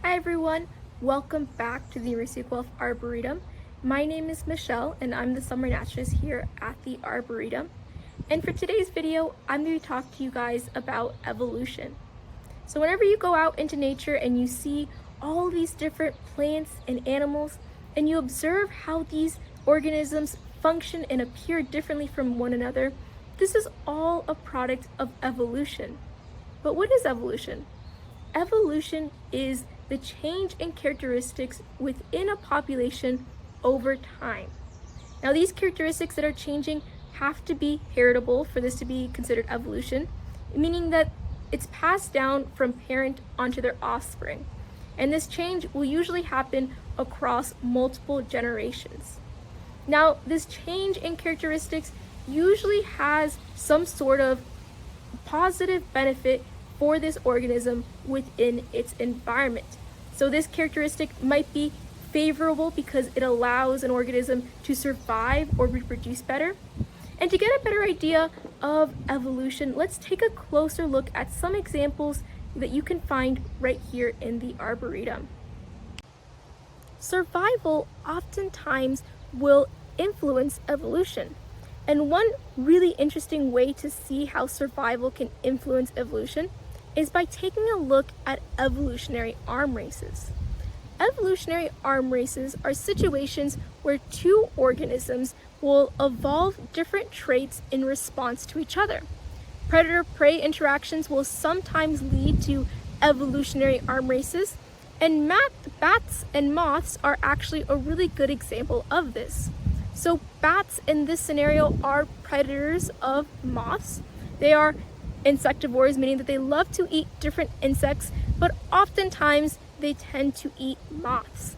Hi everyone, welcome back to the University of Guelph Arboretum. My name is Michelle and I'm the Summer Naturalist here at the Arboretum. And for today's video, I'm going to talk to you guys about evolution. So whenever you go out into nature and you see all these different plants and animals, and you observe how these organisms function and appear differently from one another, this is all a product of evolution. But what is evolution? Evolution is the change in characteristics within a population over time. Now, these characteristics that are changing have to be heritable for this to be considered evolution, meaning that it's passed down from parent onto their offspring. And this change will usually happen across multiple generations. Now, this change in characteristics usually has some sort of positive benefit for this organism within its environment. So this characteristic might be favorable because it allows an organism to survive or reproduce better. And to get a better idea of evolution, let's take a closer look at some examples that you can find right here in the Arboretum. Survival oftentimes will influence evolution. And one really interesting way to see how survival can influence evolution is by taking a look at evolutionary arm races. Evolutionary arm races are situations where two organisms will evolve different traits in response to each other. Predator-prey interactions will sometimes lead to evolutionary arm races, and bats and moths are actually a really good example of this. So bats in this scenario are predators of moths. They are insectivores, meaning that they love to eat different insects, but oftentimes they tend to eat moths.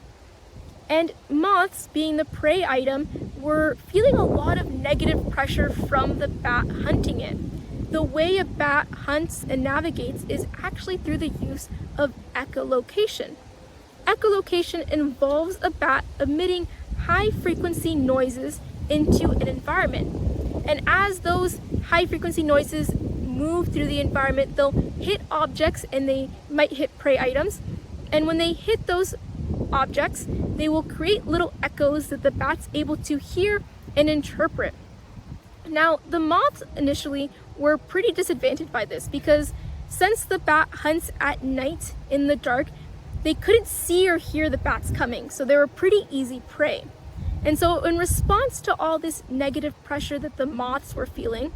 And moths, being the prey item, were feeling a lot of negative pressure from the bat hunting it. The way a bat hunts and navigates is actually through the use of echolocation. Echolocation involves a bat emitting high-frequency noises into an environment. And as those high-frequency noises move through the environment, they'll hit objects and they might hit prey items. And when they hit those objects, they will create little echoes that the bat's able to hear and interpret. Now, the moths initially were pretty disadvantaged by this because since the bat hunts at night in the dark, they couldn't see or hear the bats coming, so they were pretty easy prey. And so in response to all this negative pressure that the moths were feeling,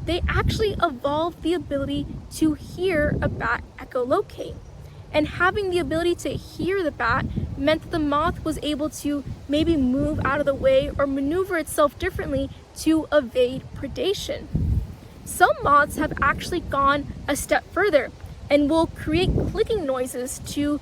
they actually evolved the ability to hear a bat echolocate. And having the ability to hear the bat meant that the moth was able to maybe move out of the way or maneuver itself differently to evade predation. Some moths have actually gone a step further and will create clicking noises to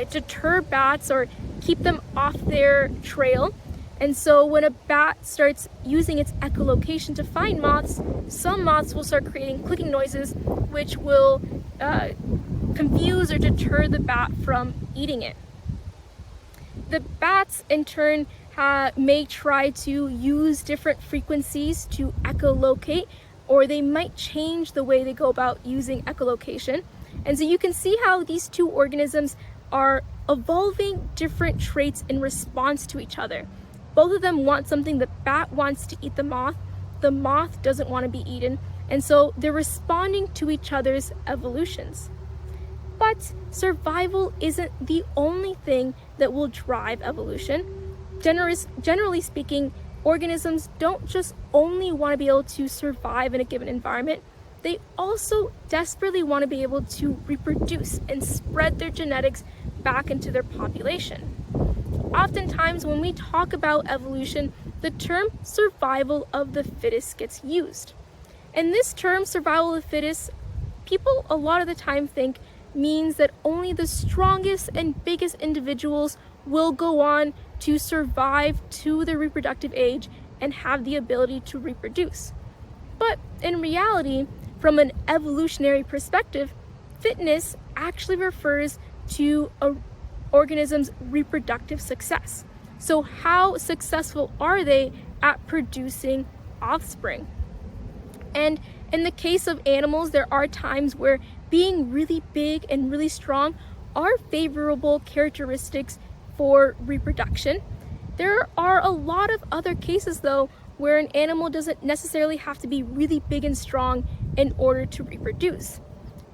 deter bats or keep them off their trail. And so when a bat starts using its echolocation to find moths, some moths will start creating clicking noises which will confuse or deter the bat from eating it. The bats in turn may try to use different frequencies to echolocate, or they might change the way they go about using echolocation. And so you can see how these two organisms are evolving different traits in response to each other. Both of them want something. The bat wants to eat the moth doesn't want to be eaten, and so they're responding to each other's evolutions. But survival isn't the only thing that will drive evolution. Generally speaking, organisms don't just only want to be able to survive in a given environment, they also desperately want to be able to reproduce and spread their genetics back into their population. Oftentimes when we talk about evolution, the term survival of the fittest gets used. And this term, survival of the fittest, people a lot of the time think means that only the strongest and biggest individuals will go on to survive to their reproductive age and have the ability to reproduce. But in reality, from an evolutionary perspective, fitness actually refers to an organism's reproductive success. So how successful are they at producing offspring? And in the case of animals, there are times where being really big and really strong are favorable characteristics for reproduction. There are a lot of other cases, though, where an animal doesn't necessarily have to be really big and strong in order to reproduce.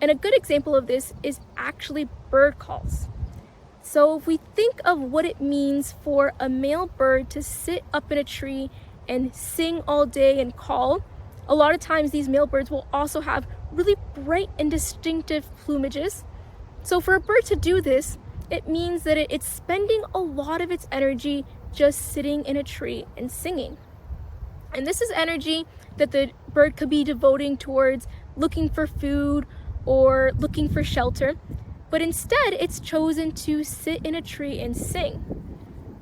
And a good example of this is actually bird calls. So if we think of what it means for a male bird to sit up in a tree and sing all day and call, a lot of times these male birds will also have really bright and distinctive plumages. So for a bird to do this, it means that it's spending a lot of its energy just sitting in a tree and singing. And this is energy that the bird could be devoting towards looking for food or looking for shelter, but instead it's chosen to sit in a tree and sing.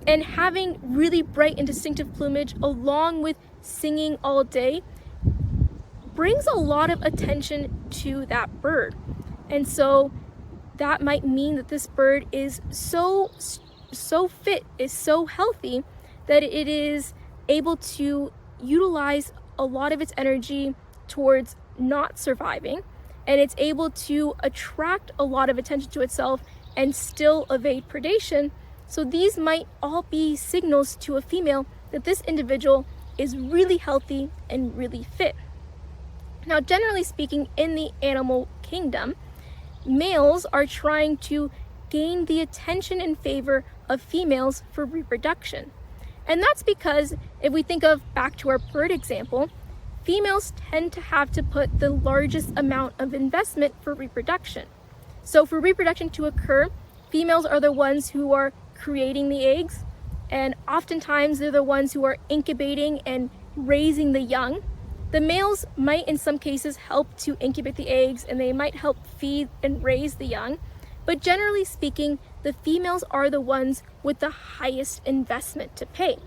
And having really bright and distinctive plumage along with singing all day brings a lot of attention to that bird. And so that might mean that this bird is so fit, is so healthy, that it is able to utilize a lot of its energy towards not surviving, and it's able to attract a lot of attention to itself and still evade predation. So these might all be signals to a female that this individual is really healthy and really fit. Now, generally speaking, in the animal kingdom, males are trying to gain the attention and favor of females for reproduction. And that's because if we think of back to our bird example, females tend to have to put the largest amount of investment for reproduction. So for reproduction to occur, females are the ones who are creating the eggs, and oftentimes they're the ones who are incubating and raising the young. The males might in some cases help to incubate the eggs, and they might help feed and raise the young, but generally speaking, the females are the ones with the highest investment to pay.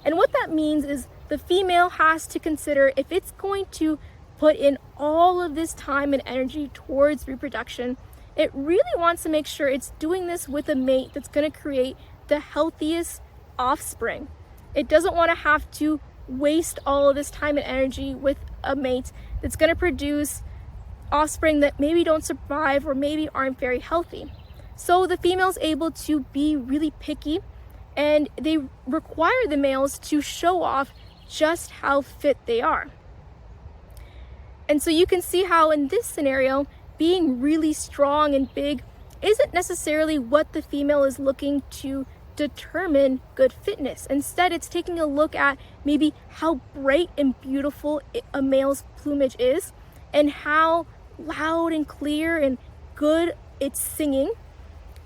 And what that means is the female has to consider, if it's going to put in all of this time and energy towards reproduction, it really wants to make sure it's doing this with a mate that's going to create the healthiest offspring. It doesn't want to have to waste all of this time and energy with a mate that's going to produce offspring that maybe don't survive or maybe aren't very healthy. So the female's able to be really picky, and they require the males to show off just how fit they are. And so you can see how in this scenario, being really strong and big isn't necessarily what the female is looking to determine good fitness. Instead, it's taking a look at maybe how bright and beautiful a male's plumage is, and how loud and clear and good it's singing.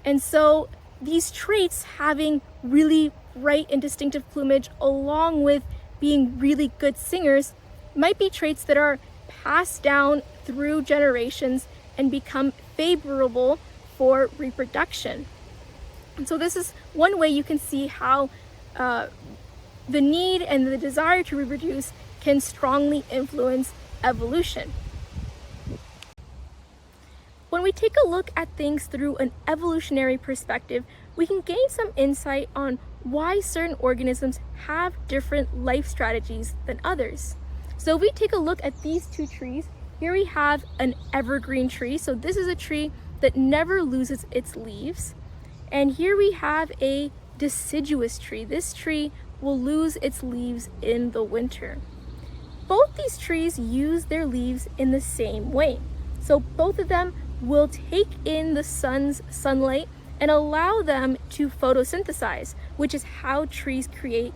And so these traits, having really bright and distinctive plumage along with being really good singers, might be traits that are passed down through generations and become favorable for reproduction. And so this is one way you can see how the need and the desire to reproduce can strongly influence evolution. When we take a look at things through an evolutionary perspective, we can gain some insight on why certain organisms have different life strategies than others. So if we take a look at these two trees, here we have an evergreen tree. So this is a tree that never loses its leaves. And here we have a deciduous tree. This tree will lose its leaves in the winter. Both these trees use their leaves in the same way. So both of them will take in the sun's sunlight and allow them to photosynthesize, which is how trees create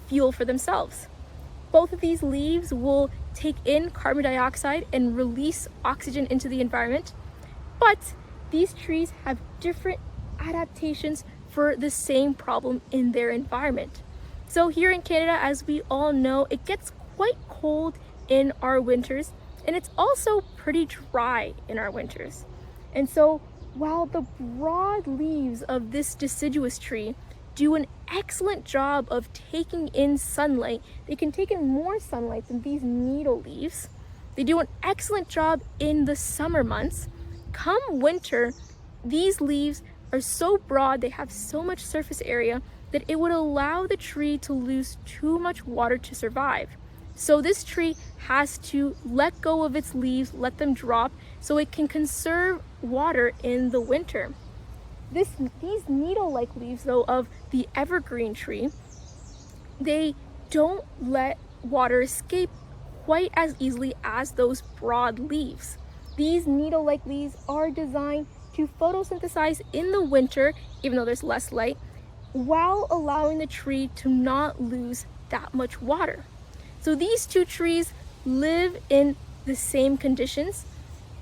fuel for themselves. Both of these leaves will take in carbon dioxide and release oxygen into the environment, but these trees have different adaptations for the same problem in their environment. So here in Canada, as we all know, it gets quite cold in our winters, and it's also pretty dry in our winters. And so while the broad leaves of this deciduous tree do an excellent job of taking in sunlight, they can take in more sunlight than these needle leaves. They do an excellent job in the summer months. Come winter, these leaves are so broad, they have so much surface area that it would allow the tree to lose too much water to survive. So this tree has to let go of its leaves, let them drop, so it can conserve water in the winter. These needle-like leaves, though, of the evergreen tree, they don't let water escape quite as easily as those broad leaves. These needle-like leaves are designed to photosynthesize in the winter, even though there's less light, while allowing the tree to not lose that much water. So these two trees live in the same conditions,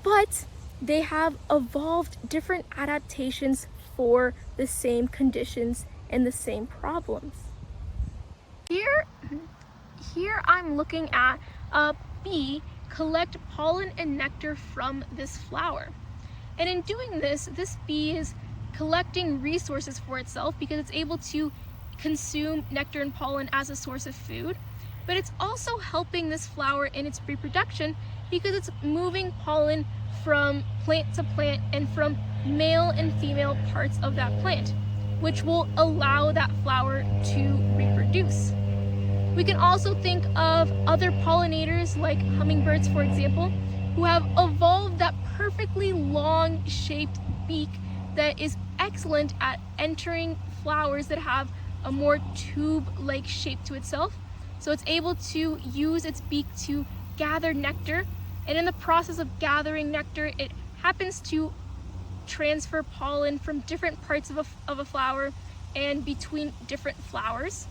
but they have evolved different adaptations for the same conditions and the same problems. Here I'm looking at a bee collect pollen and nectar from this flower. And in doing this, this bee is collecting resources for itself because it's able to consume nectar and pollen as a source of food, but it's also helping this flower in its reproduction because it's moving pollen from plant to plant and from male and female parts of that plant, which will allow that flower to reproduce. We can also think of other pollinators like hummingbirds, for example, who have evolved that perfectly long-shaped beak that is excellent at entering flowers that have a more tube-like shape to itself. So it's able to use its beak to gather nectar, and in the process of gathering nectar, it happens to transfer pollen from different parts of a flower and between different flowers.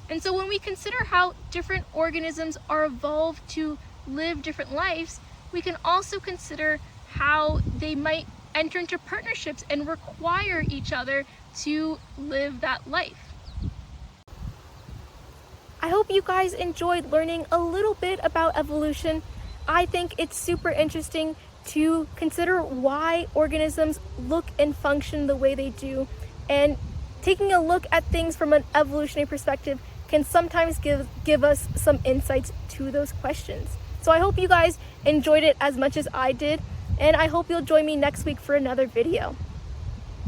And so when we consider how different organisms are evolved to live different lives, we can also consider how they might enter into partnerships and require each other to live that life. I hope you guys enjoyed learning a little bit about evolution. I think it's super interesting to consider why organisms look and function the way they do, and taking a look at things from an evolutionary perspective can sometimes give us some insights to those questions. So I hope you guys enjoyed it as much as I did, and I hope you'll join me next week for another video.